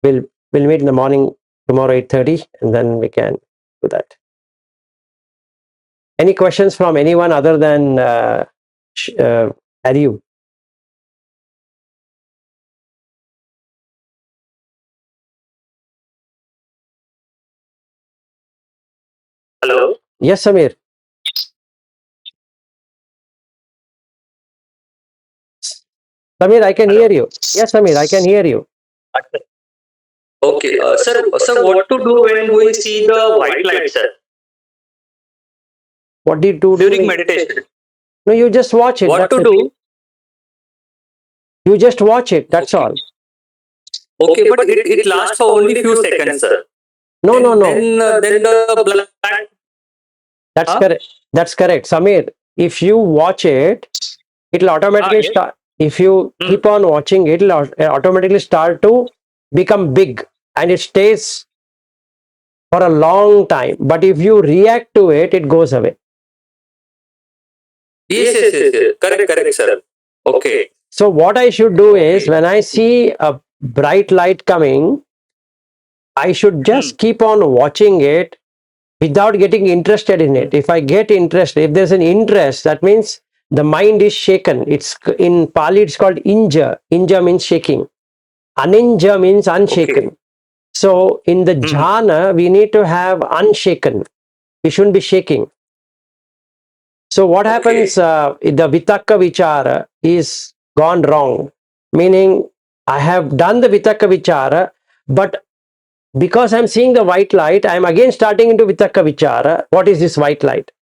We'll meet in the morning tomorrow 8:30 and then we can do that. Any questions from anyone other than Ariya? Hello? Yes, Samir. Samir, I can hear you. Yes, Samir, I can hear you. Okay, sir, what to do when we see the white light, sir, What did you do during meditation? No, you just watch it. What That's to it. do? You just watch it. That's Okay. all. Okay, but it lasts for only few seconds, sir. No, no, no. Then the black. That's Huh? correct. That's correct. Samir, if you watch it, it'll automatically yes. start. If you keep on watching it, it'll automatically start to become big and it stays for a long time. But if you react to it, it goes away. Yes. Correct, sir. Okay. So what I should do is, when I see a bright light coming, I should just keep on watching it without getting interested in it. If I get interested, if there's an interest, that means the mind is shaken. It's in Pali, it's called inja. Inja means shaking. Aninja means unshaken. Okay. So in the jhana, we need to have unshaken. We shouldn't be shaking. So what happens, the Vitakka Vichara is gone wrong, meaning I have done the Vitakka Vichara, but because I'm seeing the white light, I'm again starting into Vitakka Vichara. What is this white light?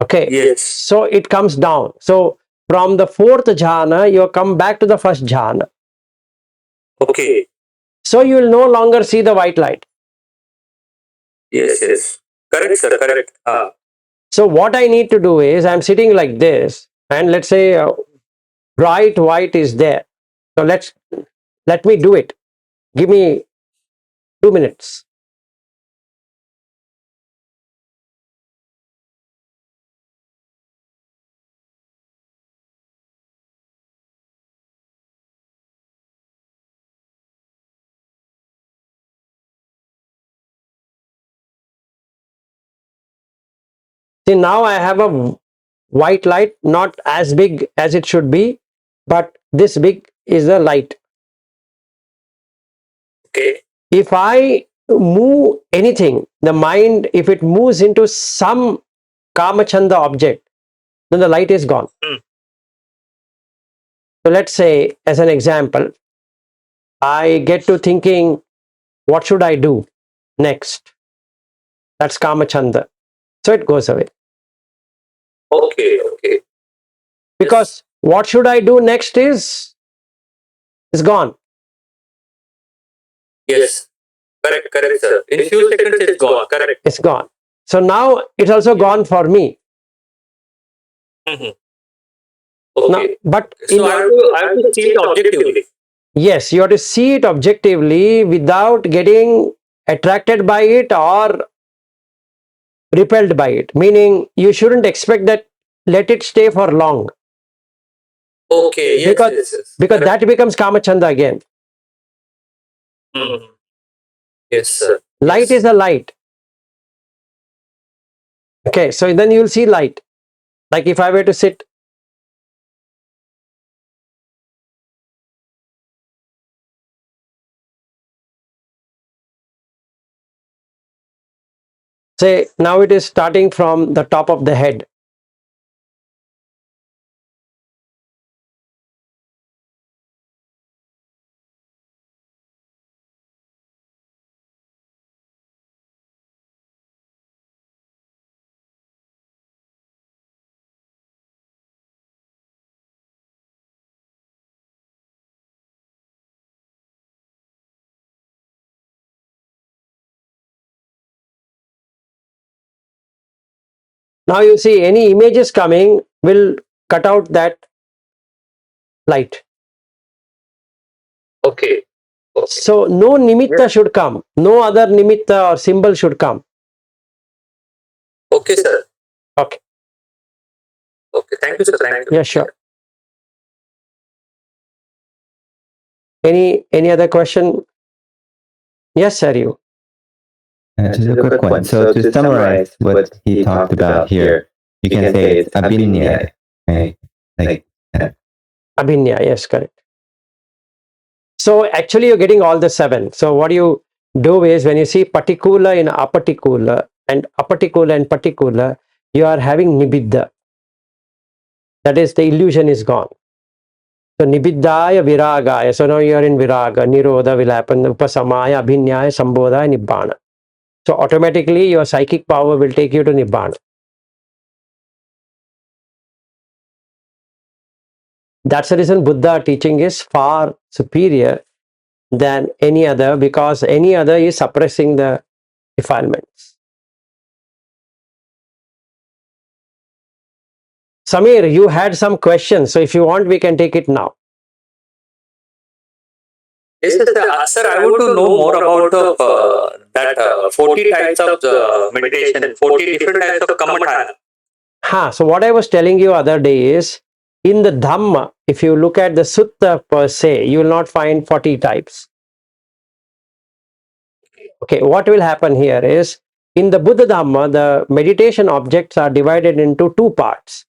Okay. Yes. So it comes down. So from the fourth jhana, you come back to the first jhana. Okay. So you will no longer see the white light. Yes, yes. Correct, sir. Correct. So what I need to do is, I'm sitting like this, and let's say bright white is there. So let me do it. Give me 2 minutes. See, now I have a white light, not as big as it should be, but this big is a light. Okay. If I move anything, the mind, if it moves into some Kamachanda object, then the light is gone. So let's say, as an example, I get to thinking, what should I do next? That's Kamachanda. So it goes away. Okay. Okay. Because what should I do next is gone. Yes. Correct. Correct, sir. In few seconds, it's gone. Correct. It's gone. So now it's also gone for me. Okay. Now, but So I have to see it objectively. yes, you have to see it objectively without getting attracted by it or repelled by it. Meaning, you shouldn't expect that, let it stay for long. Okay. Yes. Because, yes, yes. because Correct. that becomes Kamachanda again. Mhm. Yes, sir. Light Yes. is a light. Okay, so then you'll see light. Like if I were to sit, say now it is starting from the top of the head. Now you see any images coming will cut out that light. Okay. Okay. So no nimitta should come. No other nimitta or symbol should come. Okay, sir. Okay. Okay. Thank you, sir. Thank you. Yeah, sure. Any other question? Yes, sir, you. Just a quick one. So to summarize what he talked about here, you can say it's abhinya, right? Like Abhinya, yes, correct. So actually you're getting all the 7. So what you do is, when you see particular in aparticular and aparticular and particular, you are having nibbidda. That is, the illusion is gone. So nibiddhaya viragaya. So now you are in viraga, nirodha, vilapan, upasamaya, abhinyaya, sambodhaya, nibbana. So automatically your psychic power will take you to nibbana. That's the reason Buddha teaching is far superior than any other, because any other is suppressing the defilements. Samir, you had some questions, so if you want, we can take it now. Yes, sir. I want to know more about that 40 types of meditation, 40 different types of kamatana. So what I was telling you other day is, in the Dhamma, if you look at the Sutta per se, you will not find 40 types. Okay, what will happen here is, in the Buddha Dhamma, the meditation objects are divided into 2 parts.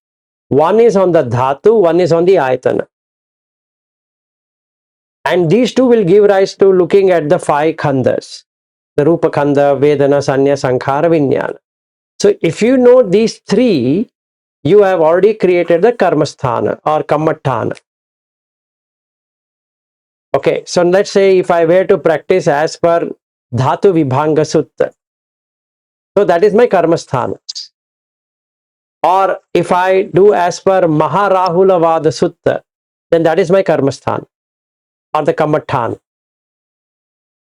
One is on the dhatu, one is on the ayatana. And these 2 will give rise to looking at the 5 khandas. The Rupa Khanda, Vedana, Sanya, Sankhara, Vijnana. So if you know these 3, you have already created the karmasthana or kammatthana. Okay, so let's say if I were to practice as per Dhatu Vibhanga Sutta, so that is my karmasthana. Or if I do as per Maharahula Vada Sutta, then that is my karmasthana or the kammatthana.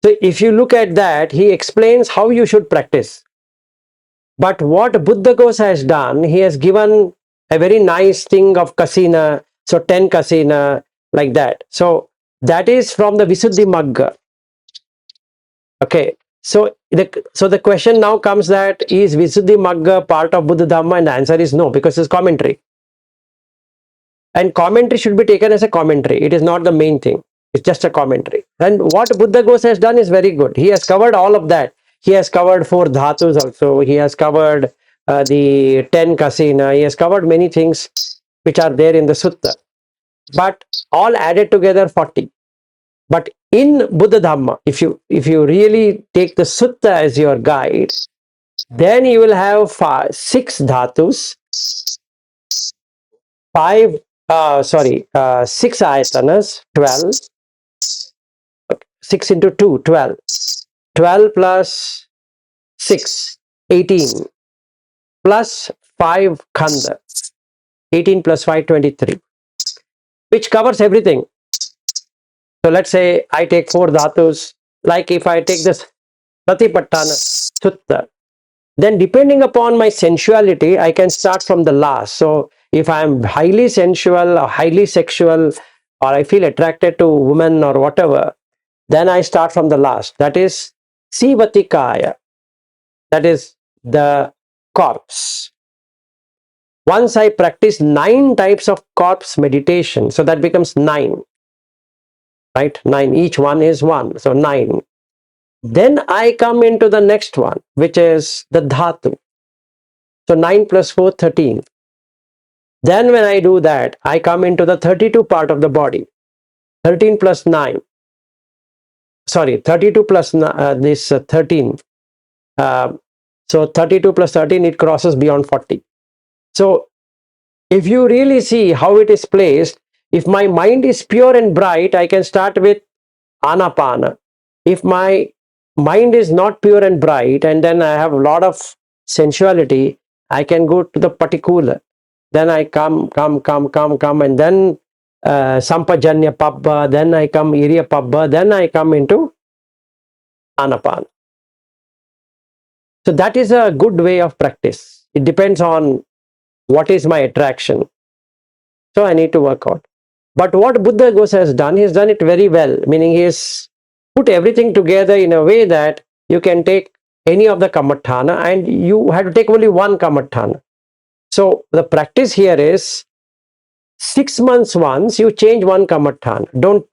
So if you look at that, he explains how you should practice. But what Buddha Ghosa has done, he has given a very nice thing of kasina, so 10 kasina, like that. So that is from the Visuddhi Magga. Okay, so the question now comes that is Visuddhi Magga part of Buddha Dhamma, and the answer is no, because it's commentary. And commentary should be taken as a commentary. It is not the main thing. It's just a commentary. And what Buddha Ghosa has done is very good. He has covered all of that. He has covered 4 dhatus also. He has covered the 10 kasina. He has covered many things which are there in the sutta. But all added together 40. But in Buddha Dhamma, if you really take the sutta as your guide, then you will have 6 dhatus, 6 ayatanas, 12, 6 into 2, 12. 12 plus 6, 18, plus 5 khanda, 18 plus 5, 23, which covers everything. So let's say I take 4 dhatus, like if I take this Pratipattana Sutta, then depending upon my sensuality, I can start from the last. So if I am highly sensual or highly sexual, or I feel attracted to women or whatever, then I start from the last. That is Sivatikaya. That is the corpse. Once I practice 9 types of corpse meditation, so that becomes 9. Right? 9. Each one is 1. So 9. Then I come into the next one, which is the dhatu. So 9 plus 4, 13. Then when I do that, I come into the 32 part of the body. 13 plus 9. Sorry, 32 plus this 13. So 32 plus 13, it crosses beyond 40. So if you really see how it is placed, if my mind is pure and bright, I can start with Anapana. If my mind is not pure and bright, and then I have a lot of sensuality, I can go to the particular. Then I come, and then Sampajanya Pabba, then I come Ariya Pabba, then I come into Anapana. So that is a good way of practice. It depends on what is my attraction. So I need to work out. But what Buddha Ghosa has done, he has done it very well, meaning he has put everything together in a way that you can take any of the kammatthana, and you have to take only one kammatthana. So the practice here is 6 months once you change one kammatthana. Don't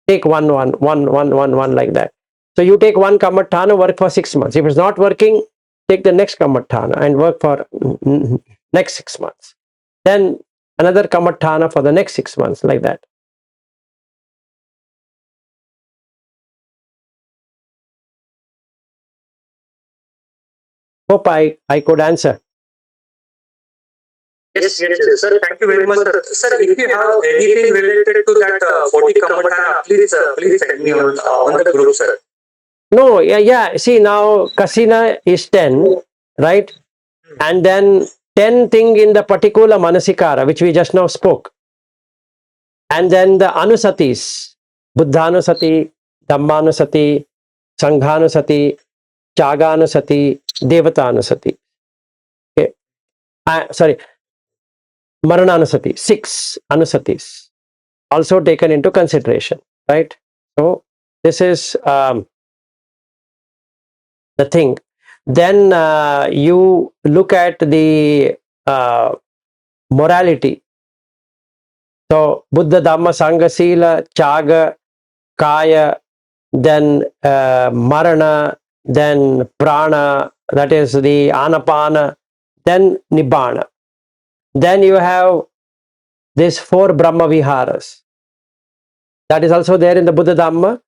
take one like that. So you take one kammatthana, work for 6 months. If it's not working, take the next kammatthana and work for next 6 months. Then another kammatthana for the next 6 months, like that. Hope I could answer. Yes, sir. Thank you very much, sir. Sir, if you have anything related to that 40 Kammatthana, please send me on the group, sir. No, yeah. See, now Kasina is 10, right? And then 10 thing in the particular Manasikara, which we just now spoke. And then the Anusatis, Buddhanusati, Dhammanusati, Sanghanusati, Chaganusati, Devatanusati. Okay. Sorry, Marananusati, 6 Anusatis also taken into consideration, right? So this is the thing. Then you look at the morality. So Buddha Dhamma Sangha Sila, Chaga, Kaya, then Marana, then Prana, that is the Anapana, then Nibbana. Then you have these 4 Brahma Viharas. That is also there in the Buddha Dhamma.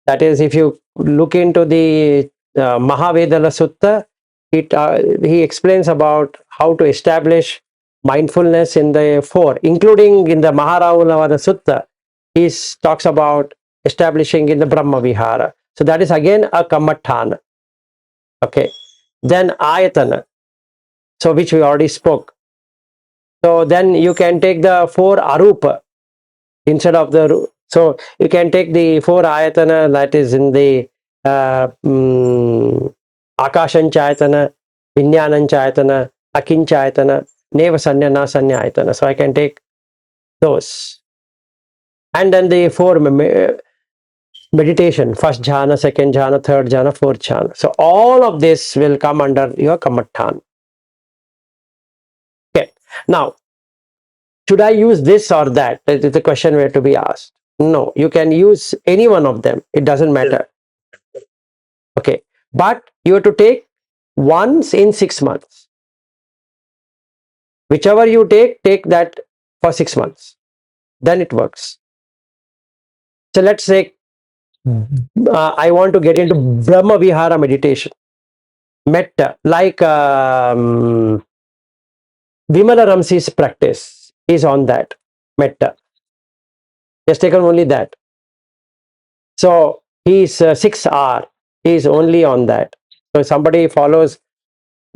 That is, if you look into the Mahavedala Sutta, he explains about how to establish mindfulness in the 4, including in the Maharahulavada Sutta, he talks about establishing in the Brahma Vihara. So that is again a Kammatthana. Okay. Then Ayatana, so which we already spoke. So then you can take the 4 Arupa instead of the, so you can take the 4 Ayatana that is in the Akashan Chayatana, Vinyanan Chayatana, Akin Chayatana, Neva Sanya, Na Sanya Ayatana. So I can take those. And then the 4 meditation, first jhana, second jhana, third jhana, fourth jhana. So all of this will come under your Kammatthana. Okay. Now, should I use this or that? That is the question where to be asked. No, you can use any one of them. It doesn't matter. Okay. But you have to take once in 6 months. Whichever you take that for 6 months. Then it works. So let's say I want to get into Brahma Vihara meditation. Metta, like Vimala Ramsey's practice is on that. Metta. He has taken only that. So he's 6R. He is only on that. So if somebody follows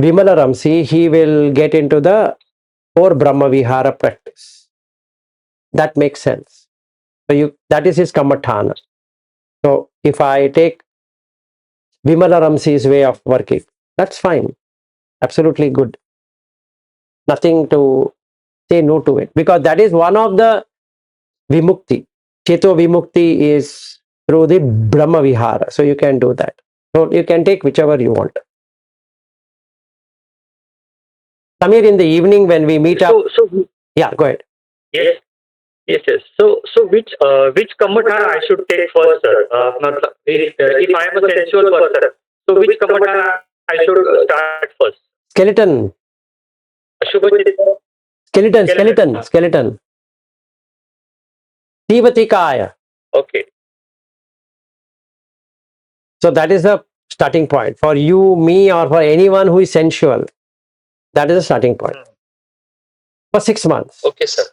Vimala Ramsey, he will get into the 4 Brahma Vihara practice. That makes sense. So that is his Kammatthana. So if I take Vimala Ramsey's way of working, that's fine. Absolutely good. Nothing to say no to it, because that is one of the Vimukti. Cheto Vimukti is through the Brahma Vihara. So you can do that. So you can take whichever you want. Samir, in the evening when we meet up. Yeah, go ahead. Yes. So which Kammatthana I should take first, sir? If I am a sensual person, so which Kammatthana I should start first? Skeleton. Skeleton. Tivatikaya. Okay. So that is the starting point for you, me, or for anyone who is sensual. That is the starting point. For 6 months. Okay, sir.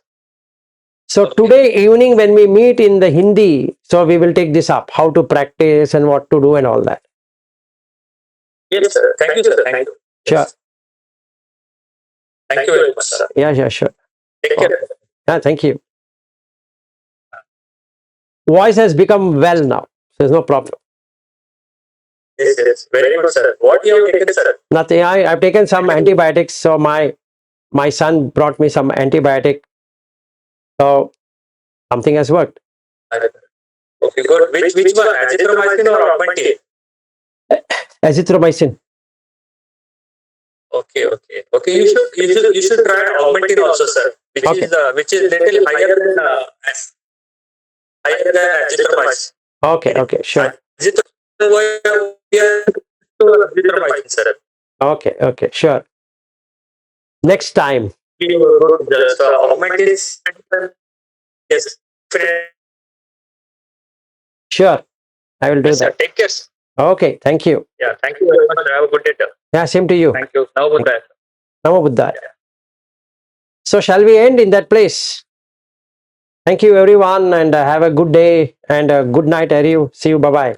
So today evening when we meet in the Hindi, so we will take this up, how to practice and what to do and all that. Yes, sir. Thank you, sir. Thank you. Sure. Thank you very much, sir. Yeah, sure. Take care. Yeah, thank you. Voice has become well now. There's no problem. Yes. Very good, sir. What you have taken, sir? Nothing. I've taken some antibiotics. So my son brought me some antibiotic. So something has worked. Okay, good. Which one? Azithromycin or augmentin? Azithromycin. Okay. You should try augmentin also, sir. Which is little higher than azithromycin. Okay, sure. Azithromycin, sir. Okay, sure. Next time. So augmentin. Yes. Sure. I will do that. Sir, take care. Okay, thank you. Yeah, thank you very much. Have a good day, sir. Yeah, same to you. Thank you. Namo Buddhaya. Namo Buddhaya. So shall we end in that place? Thank you everyone, and have a good day and a good night, Ariya. See you. Bye-bye.